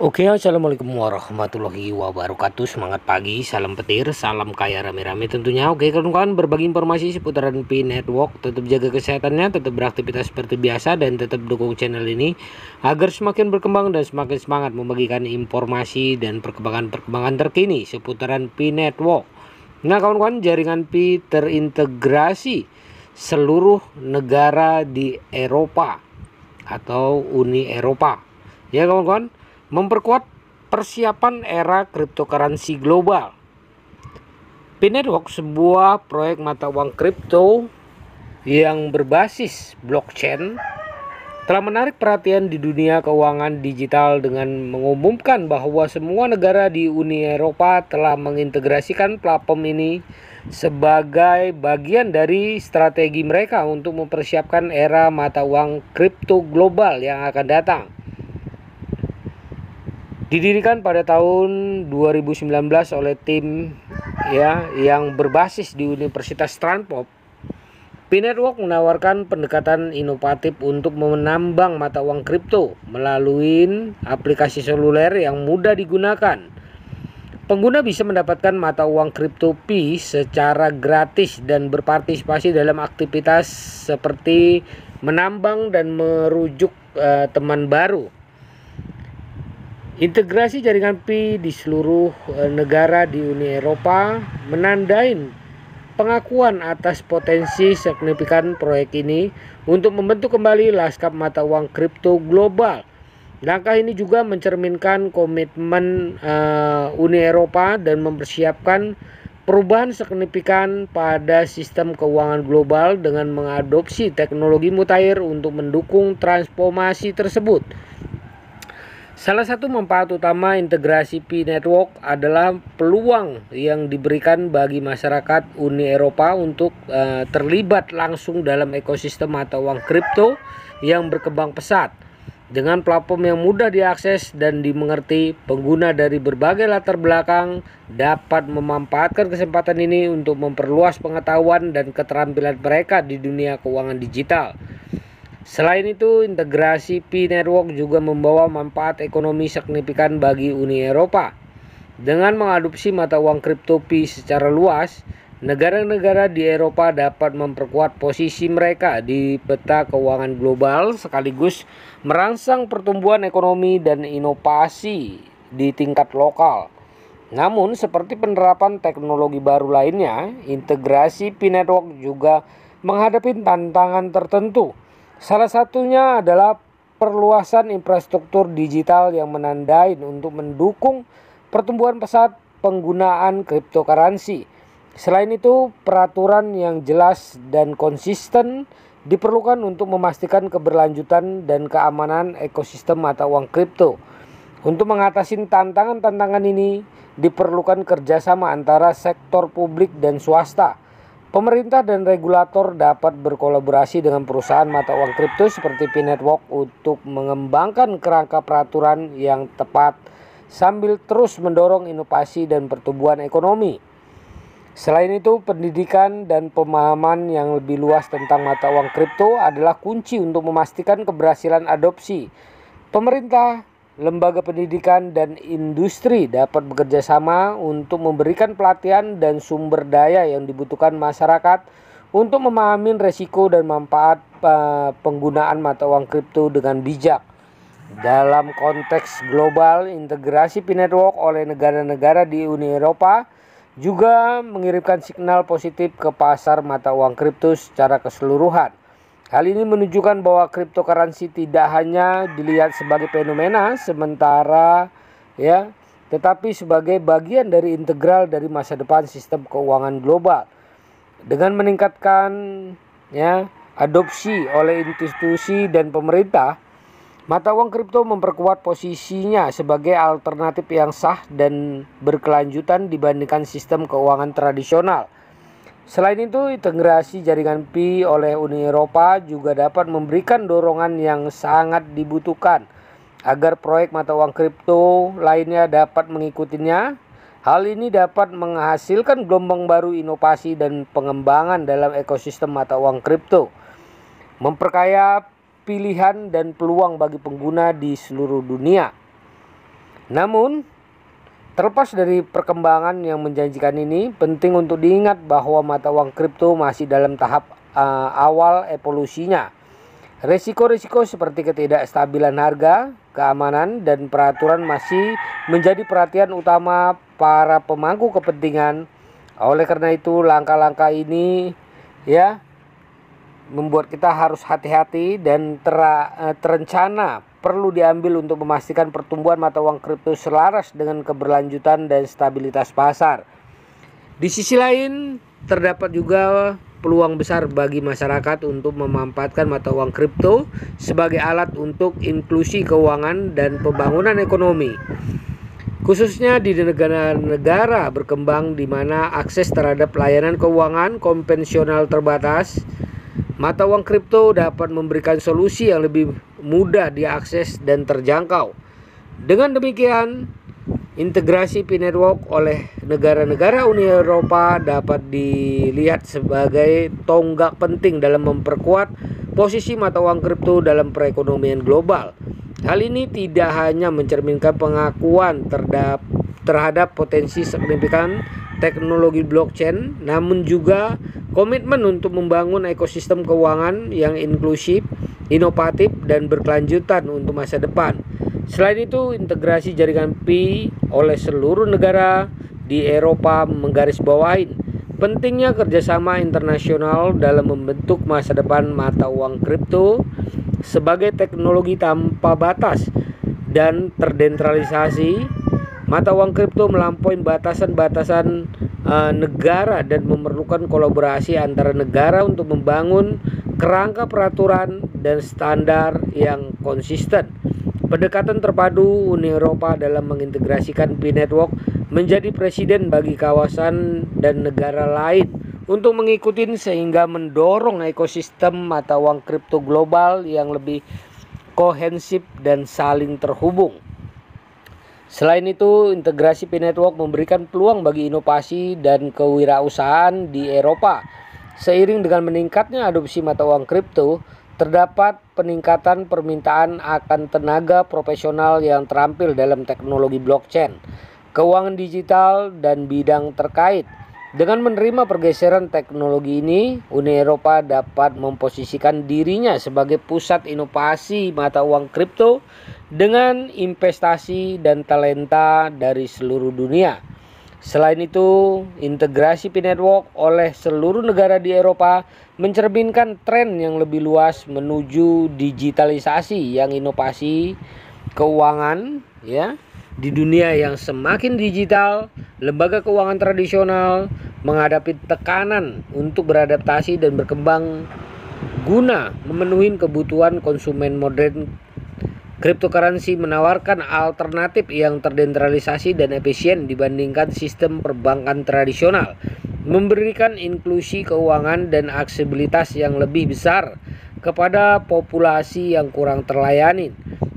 Oke, assalamualaikum warahmatullahi wabarakatuh. Semangat pagi, salam petir, salam kaya rame-rame tentunya. Oke, kawan-kawan, berbagi informasi seputaran Pi Network. Tetap jaga kesehatannya, tetap beraktivitas seperti biasa, dan tetap dukung channel ini agar semakin berkembang dan semakin semangat membagikan informasi dan perkembangan terkini seputaran Pi Network. Nah, kawan-kawan, jaringan Pi terintegrasi seluruh negara di Eropa atau Uni Eropa. Ya, kawan-kawan, memperkuat persiapan era cryptocurrency global. Pi Network, sebuah proyek mata uang kripto yang berbasis blockchain, telah menarik perhatian di dunia keuangan digital dengan mengumumkan bahwa semua negara di Uni Eropa telah mengintegrasikan platform ini sebagai bagian dari strategi mereka untuk mempersiapkan era mata uang kripto global yang akan datang. Didirikan pada tahun 2019 oleh tim yang berbasis di Universitas Stanford, Pi Network menawarkan pendekatan inovatif untuk menambang mata uang kripto melalui aplikasi seluler yang mudah digunakan. Pengguna bisa mendapatkan mata uang kripto Pi secara gratis dan berpartisipasi dalam aktivitas seperti menambang dan merujuk teman baru. Integrasi jaringan Pi di seluruh negara di Uni Eropa menandai pengakuan atas potensi signifikan proyek ini untuk membentuk kembali lanskap mata uang kripto global. Langkah ini juga mencerminkan komitmen Uni Eropa dan mempersiapkan perubahan signifikan pada sistem keuangan global dengan mengadopsi teknologi mutakhir untuk mendukung transformasi tersebut. Salah satu manfaat utama integrasi Pi Network adalah peluang yang diberikan bagi masyarakat Uni Eropa untuk terlibat langsung dalam ekosistem mata uang kripto yang berkembang pesat. Dengan platform yang mudah diakses dan dimengerti, pengguna dari berbagai latar belakang dapat memanfaatkan kesempatan ini untuk memperluas pengetahuan dan keterampilan mereka di dunia keuangan digital. Selain itu, integrasi Pi Network juga membawa manfaat ekonomi signifikan bagi Uni Eropa. Dengan mengadopsi mata uang kripto Pi secara luas, negara-negara di Eropa dapat memperkuat posisi mereka di peta keuangan global sekaligus merangsang pertumbuhan ekonomi dan inovasi di tingkat lokal. Namun, seperti penerapan teknologi baru lainnya, integrasi Pi Network juga menghadapi tantangan tertentu. Salah satunya adalah perluasan infrastruktur digital yang menandai untuk mendukung pertumbuhan pesat penggunaan cryptocurrency. Selain itu, peraturan yang jelas dan konsisten diperlukan untuk memastikan keberlanjutan dan keamanan ekosistem mata uang kripto. Untuk mengatasi tantangan-tantangan ini, diperlukan kerjasama antara sektor publik dan swasta. Pemerintah dan regulator dapat berkolaborasi dengan perusahaan mata uang kripto seperti Pi Network untuk mengembangkan kerangka peraturan yang tepat sambil terus mendorong inovasi dan pertumbuhan ekonomi. Selain itu, pendidikan dan pemahaman yang lebih luas tentang mata uang kripto adalah kunci untuk memastikan keberhasilan adopsi. Pemerintah, lembaga pendidikan, dan industri dapat bekerja sama untuk memberikan pelatihan dan sumber daya yang dibutuhkan masyarakat untuk memahami resiko dan manfaat penggunaan mata uang kripto dengan bijak. Dalam konteks global, integrasi Pi Network oleh negara-negara di Uni Eropa juga mengirimkan signal positif ke pasar mata uang kripto secara keseluruhan. Hal ini menunjukkan bahwa cryptocurrency tidak hanya dilihat sebagai fenomena sementara tetapi sebagai bagian dari integral dari masa depan sistem keuangan global. Dengan meningkatkan adopsi oleh institusi dan pemerintah, mata uang kripto memperkuat posisinya sebagai alternatif yang sah dan berkelanjutan dibandingkan sistem keuangan tradisional. Selain itu, integrasi jaringan Pi oleh Uni Eropa juga dapat memberikan dorongan yang sangat dibutuhkan agar proyek mata uang kripto lainnya dapat mengikutinya. Hal ini dapat menghasilkan gelombang baru inovasi dan pengembangan dalam ekosistem mata uang kripto, memperkaya pilihan dan peluang bagi pengguna di seluruh dunia. Namun, terlepas dari perkembangan yang menjanjikan ini, penting untuk diingat bahwa mata uang kripto masih dalam tahap awal evolusinya. Risiko-risiko seperti ketidakstabilan harga, keamanan, dan peraturan masih menjadi perhatian utama para pemangku kepentingan. Oleh karena itu, langkah-langkah ini membuat kita harus hati-hati dan terencana perlu diambil untuk memastikan pertumbuhan mata uang kripto selaras dengan keberlanjutan dan stabilitas pasar. Di sisi lain, terdapat juga peluang besar bagi masyarakat untuk memanfaatkan mata uang kripto sebagai alat untuk inklusi keuangan dan pembangunan ekonomi. Khususnya di negara-negara berkembang di mana akses terhadap layanan keuangan konvensional terbatas, mata uang kripto dapat memberikan solusi yang lebih mudah diakses dan terjangkau. Dengan demikian, integrasi P-Network oleh negara-negara Uni Eropa dapat dilihat sebagai tonggak penting dalam memperkuat posisi mata uang kripto dalam perekonomian global. Hal ini tidak hanya mencerminkan pengakuan terhadap potensi signifikan teknologi blockchain, namun juga komitmen untuk membangun ekosistem keuangan yang inklusif, inovatif, dan berkelanjutan untuk masa depan. Selain itu, integrasi jaringan Pi oleh seluruh negara di Eropa menggarisbawahi pentingnya kerjasama internasional dalam membentuk masa depan mata uang kripto sebagai teknologi tanpa batas dan terdesentralisasi. Mata uang kripto melampaui batasan-batasan negara dan memerlukan kolaborasi antara negara untuk membangun kerangka peraturan dan standar yang konsisten. Pendekatan terpadu Uni Eropa dalam mengintegrasikan P-Network menjadi presiden bagi kawasan dan negara lain untuk mengikuti sehingga mendorong ekosistem mata uang kripto global yang lebih kohensif dan saling terhubung. Selain itu, integrasi P-Network memberikan peluang bagi inovasi dan kewirausahaan di Eropa. Seiring dengan meningkatnya adopsi mata uang kripto, terdapat peningkatan permintaan akan tenaga profesional yang terampil dalam teknologi blockchain, keuangan digital, dan bidang terkait. Dengan menerima pergeseran teknologi ini, Uni Eropa dapat memposisikan dirinya sebagai pusat inovasi mata uang kripto dengan investasi dan talenta dari seluruh dunia. Selain itu, integrasi P-Network oleh seluruh negara di Eropa mencerminkan tren yang lebih luas menuju digitalisasi yang inovasi keuangan di dunia yang semakin digital. Lembaga keuangan tradisional menghadapi tekanan untuk beradaptasi dan berkembang guna memenuhi kebutuhan konsumen modern. Cryptocurrency menawarkan alternatif yang terdesentralisasi dan efisien dibandingkan sistem perbankan tradisional, memberikan inklusi keuangan dan aksesibilitas yang lebih besar kepada populasi yang kurang terlayani.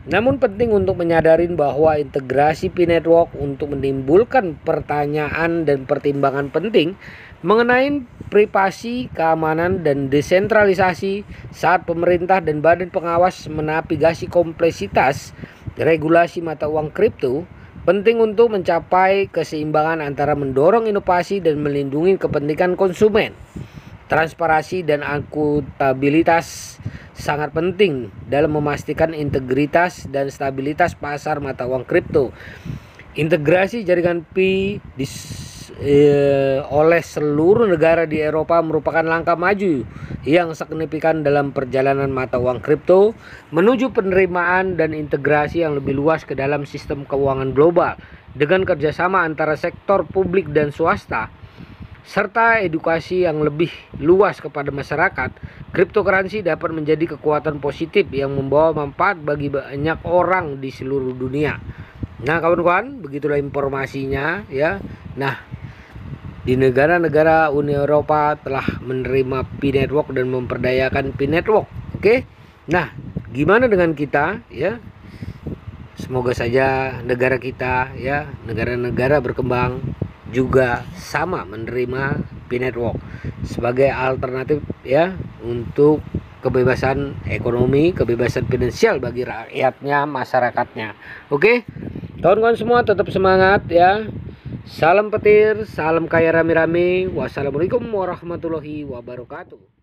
Namun penting untuk menyadari bahwa integrasi P-Network untuk menimbulkan pertanyaan dan pertimbangan penting mengenai privasi, keamanan, dan desentralisasi saat pemerintah dan badan pengawas menavigasi kompleksitas regulasi mata uang kripto. Penting untuk mencapai keseimbangan antara mendorong inovasi dan melindungi kepentingan konsumen. Transparansi dan akuntabilitas sangat penting dalam memastikan integritas dan stabilitas pasar mata uang kripto. Integrasi jaringan Pi oleh seluruh negara di Eropa merupakan langkah maju yang signifikan dalam perjalanan mata uang kripto menuju penerimaan dan integrasi yang lebih luas ke dalam sistem keuangan global. Dengan kerjasama antara sektor publik dan swasta serta edukasi yang lebih luas kepada masyarakat, cryptocurrency dapat menjadi kekuatan positif yang membawa manfaat bagi banyak orang di seluruh dunia. Nah kawan-kawan, begitulah informasinya ya. Nah, di negara-negara Uni Eropa telah menerima P-Network dan memperdayakan P-Network. Oke. Nah, gimana dengan kita ya? Semoga saja negara kita ya, negara-negara berkembang juga sama menerima P-Network sebagai alternatif ya untuk kebebasan ekonomi, kebebasan finansial bagi rakyatnya, masyarakatnya. Oke. Kawan-kawan semua tetap semangat ya. Salam petir, salam kaya rame-rame. Wassalamualaikum warahmatullahi wabarakatuh.